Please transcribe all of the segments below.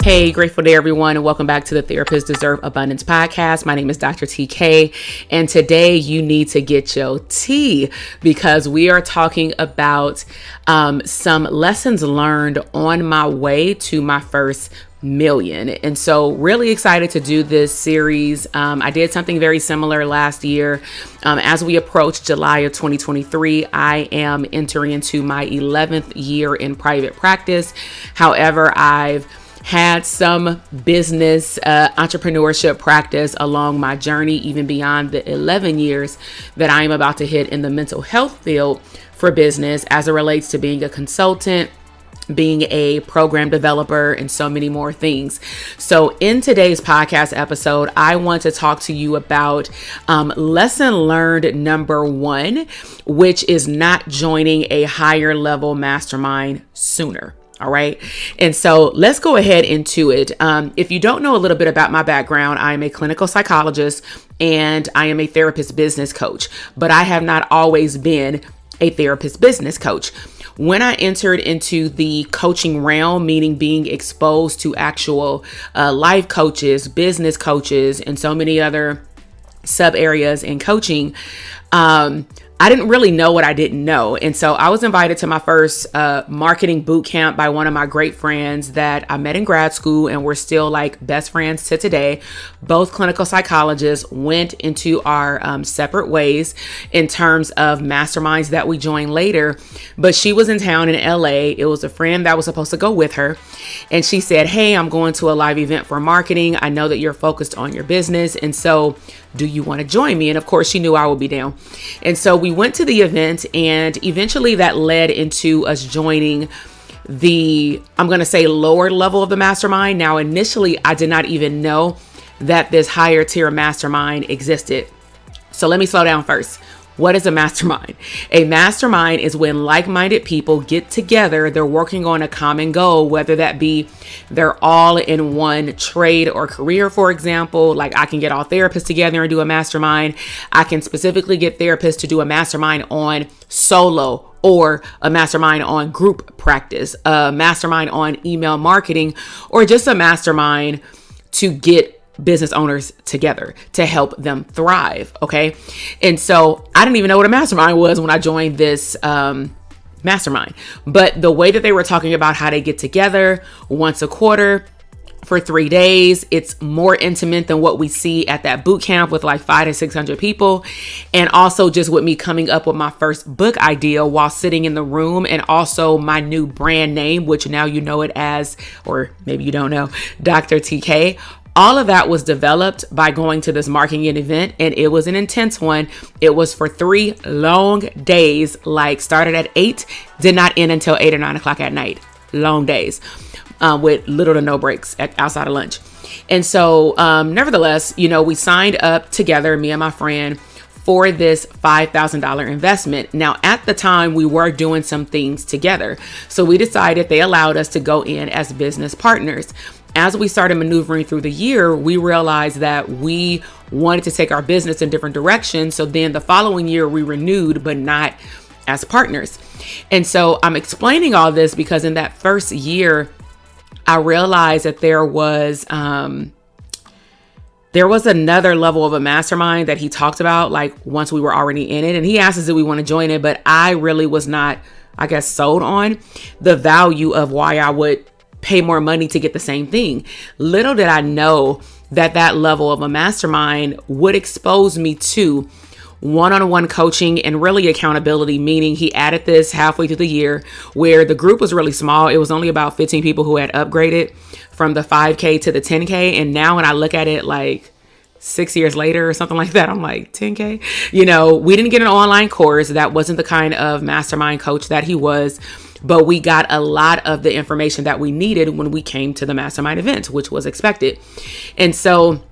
Hey, grateful day, everyone, and welcome back to the Therapists Deserve Abundance podcast. My name is Dr. TK, and today you need to get your tea because we are talking about some lessons learned on my way to my first million. And so really excited to do this series. I did something very similar last year. As we approach July of 2023, I am entering into my 11th year in private practice. However, I've had some business entrepreneurship practice along my journey, even beyond the 11 years that I am about to hit in the mental health field for business as it relates to being a consultant, being a program developer, and so many more things. So in today's podcast episode, I want to talk to you about lesson learned number 1, which is not joining a higher level mastermind sooner. All right. And so let's go ahead into it. If you don't know a little bit about my background, I am a clinical psychologist and I am a therapist business coach, but I have not always been a therapist business coach. When I entered into the coaching realm, meaning being exposed to actual life coaches, business coaches, and so many other sub areas in coaching, I didn't really know what I didn't know. And so I was invited to my first marketing boot camp by one of my great friends that I met in grad school, and we're still like best friends to today. Both clinical psychologists, went into our separate ways in terms of masterminds that we joined later. But she was in town in LA. It was a friend that was supposed to go with her. And she said, "Hey, I'm going to a live event for marketing. I know that you're focused on your business. And so do you want to join me?" And of course, she knew I would be down. And so we went to the event, and eventually that led into us joining the, I'm going to say, lower level of the mastermind. Now, initially, I did not even know that this higher tier mastermind existed. So let me slow down first. What is a mastermind? A mastermind is when like-minded people get together. They're working on a common goal, whether that be they're all in one trade or career, for example. Like I can get all therapists together and do a mastermind. I can specifically get therapists to do a mastermind on solo or a mastermind on group practice, a mastermind on email marketing, or just a mastermind to get business owners together to help them thrive. Okay. And so I didn't even know what a mastermind was when I joined this mastermind, but the way that they were talking about how they get together once a quarter for 3 days, it's more intimate than what we see at that boot camp with like 500 to 600 people. And also just with me coming up with my first book idea while sitting in the room, and also my new brand name, which now you know it as, or maybe you don't know, Dr. TK. All of that was developed by going to this marketing event, and it was an intense one. It was for 3 long days, like started at 8, did not end until 8 or 9 o'clock at night. Long days with little to no breaks outside of lunch. And so nevertheless, we signed up together, me and my friend, for this $5,000 investment. Now, at the time, we were doing some things together. So we decided they allowed us to go in as business partners. As we started maneuvering through the year, we realized that we wanted to take our business in different directions. So then the following year we renewed, but not as partners. And so I'm explaining all this because in that first year, I realized that there was another level of a mastermind that he talked about, like once we were already in it. And he asked us if we want to join it, but I really was not, I guess, sold on the value of why I would pay more money to get the same thing. Little did I know that level of a mastermind would expose me to one-on-one coaching and really accountability, meaning he added this halfway through the year where the group was really small. It was only about 15 people who had upgraded from the 5K to the 10K. And now when I look at it like 6 years later or something like that, I'm like 10K, we didn't get an online course. That wasn't the kind of mastermind coach that he was. But we got a lot of the information that we needed when we came to the mastermind event, which was expected. And so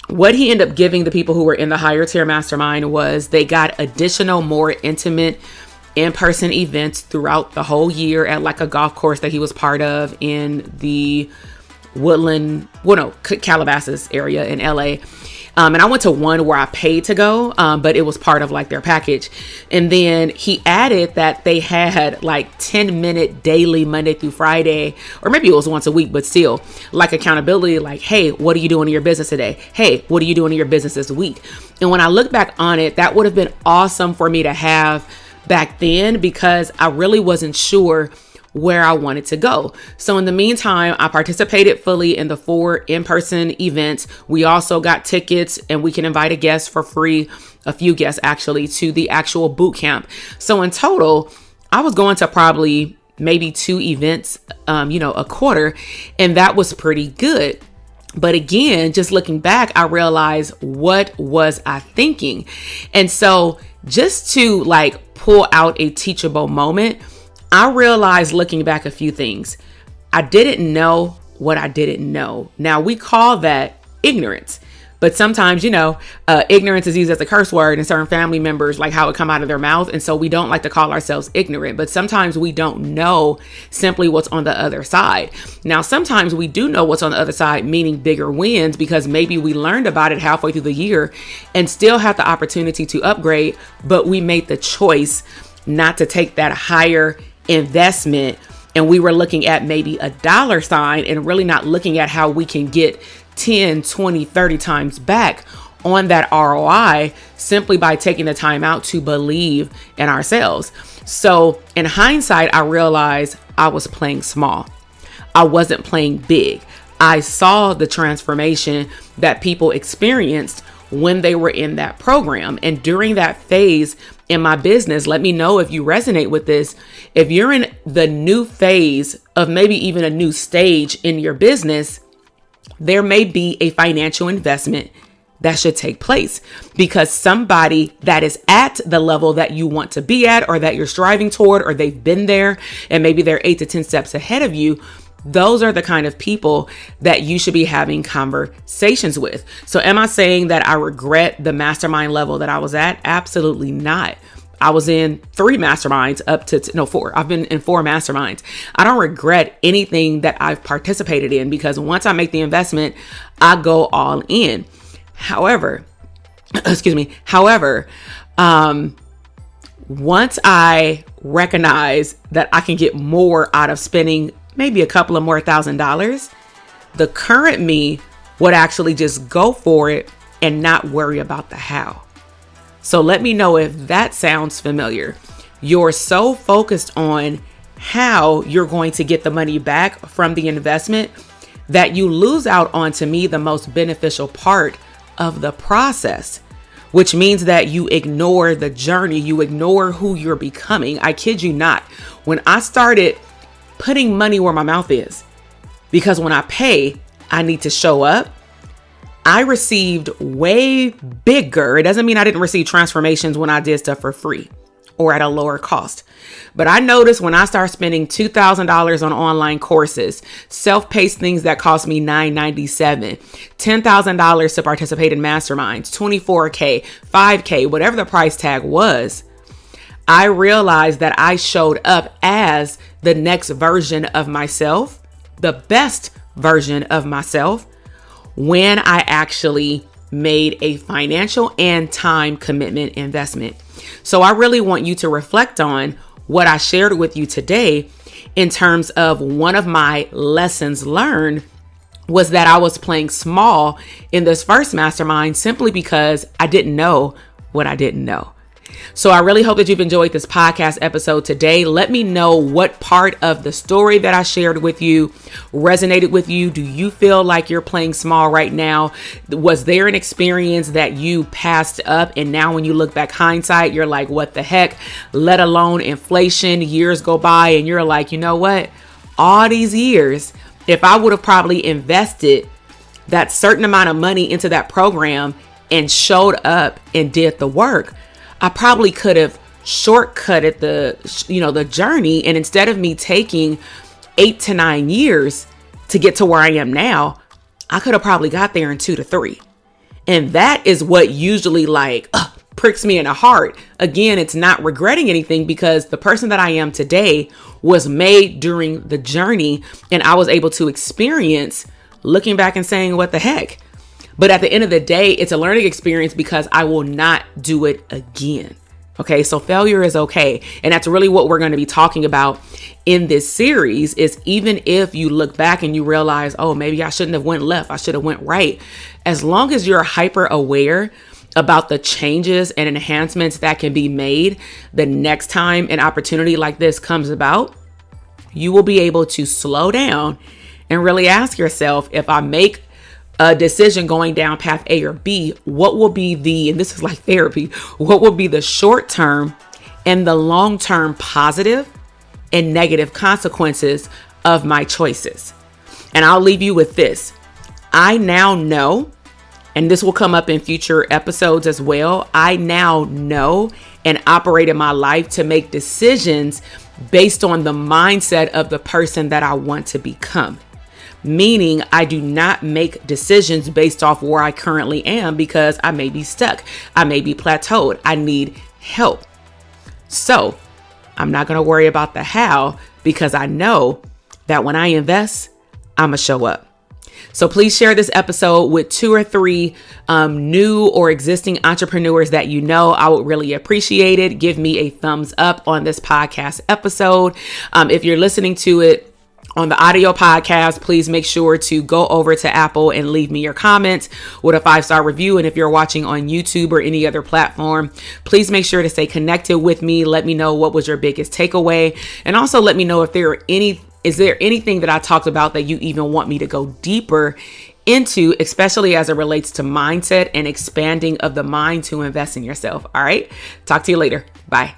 what he ended up giving the people who were in the higher tier mastermind was they got additional, more intimate in-person events throughout the whole year at like a golf course that he was part of in the Calabasas area in LA. And I went to one where I paid to go, but it was part of like their package. And then he added that they had like 10-minute daily Monday through Friday, or maybe it was once a week, but still like accountability, like, hey, what are you doing in your business today? Hey, what are you doing in your business this week? And when I look back on it, that would have been awesome for me to have back then, because I really wasn't sure where I wanted to go. So in the meantime, I participated fully in the 4 in-person events. We also got tickets, and we can invite a guest for free, a few guests actually, to the actual boot camp. So in total, I was going to probably maybe 2 events, a quarter, and that was pretty good. But again, just looking back, I realized, what was I thinking? And so just to like pull out a teachable moment, I realized looking back a few things. I didn't know what I didn't know. Now we call that ignorance, but sometimes, ignorance is used as a curse word in certain family members, like how it come out of their mouth. And so we don't like to call ourselves ignorant, but sometimes we don't know simply what's on the other side. Now, sometimes we do know what's on the other side, meaning bigger wins, because maybe we learned about it halfway through the year and still have the opportunity to upgrade, but we made the choice not to take that higher investment, and we were looking at maybe a dollar sign and really not looking at how we can get 10, 20, 30 times back on that ROI simply by taking the time out to believe in ourselves. So in hindsight, I realized I was playing small. I wasn't playing big. I saw the transformation that people experienced when they were in that program. And during that phase in my business, let me know if you resonate with this. If you're in the new phase of maybe even a new stage in your business, there may be a financial investment that should take place, because somebody that is at the level that you want to be at, or that you're striving toward, or they've been there and maybe they're 8 to 10 steps ahead of you, those are the kind of people that you should be having conversations with. So am I saying that I regret the mastermind level that I was at? Absolutely not. I was in 3 masterminds up to 4. I've been in 4 masterminds. I don't regret anything that I've participated in, because once I make the investment, I go all in. However, once I recognize that I can get more out of spending maybe a couple of more $1,000, the current me would actually just go for it and not worry about the how. So let me know if that sounds familiar. You're so focused on how you're going to get the money back from the investment that you lose out on, to me, the most beneficial part of the process, which means that you ignore the journey. You ignore who you're becoming. I kid you not. When I started putting money where my mouth is, because when I pay, I need to show up, I received way bigger. It doesn't mean I didn't receive transformations when I did stuff for free or at a lower cost. But I noticed when I started spending $2,000 on online courses, self-paced things that cost me $997, $10,000 to participate in masterminds, $24K, $5K, whatever the price tag was, I realized that I showed up as the next version of myself, the best version of myself, when I actually made a financial and time commitment investment. So I really want you to reflect on what I shared with you today in terms of one of my lessons learned was that I was playing small in this first mastermind simply because I didn't know what I didn't know. So I really hope that you've enjoyed this podcast episode today. Let me know what part of the story that I shared with you resonated with you. Do you feel like you're playing small right now? Was there an experience that you passed up and now when you look back hindsight, you're like, what the heck? Let alone inflation, years go by and you're like, you know what? All these years, if I would have probably invested that certain amount of money into that program and showed up and did the work, I probably could have shortcutted the journey. And instead of me taking 8 to 9 years to get to where I am now, I could have probably got there in 2 to 3. And that is what usually pricks me in the heart. Again, it's not regretting anything because the person that I am today was made during the journey and I was able to experience looking back and saying, what the heck? But at the end of the day, it's a learning experience because I will not do it again. Okay, so failure is okay. And that's really what we're going to be talking about in this series is even if you look back and you realize, oh, maybe I shouldn't have went left, I should have went right. As long as you're hyper aware about the changes and enhancements that can be made the next time an opportunity like this comes about, you will be able to slow down and really ask yourself, if I make a decision going down path A or B, what will be and this is like therapy, what will be the short-term and the long-term positive and negative consequences of my choices? And I'll leave you with this. I now know, and this will come up in future episodes as well, I now know and operate in my life to make decisions based on the mindset of the person that I want to become. Meaning I do not make decisions based off where I currently am because I may be stuck. I may be plateaued. I need help. So I'm not going to worry about the how because I know that when I invest, I'm going to show up. So please share this episode with 2 or 3 new or existing entrepreneurs that you know. I would really appreciate it. Give me a thumbs up on this podcast episode. If you're listening to it on the audio podcast, please make sure to go over to Apple and leave me your comments with a 5-star review. And if you're watching on YouTube or any other platform, please make sure to stay connected with me. Let me know what was your biggest takeaway. And also let me know if is there anything that I talked about that you even want me to go deeper into, especially as it relates to mindset and expanding of the mind to invest in yourself. All right. Talk to you later. Bye.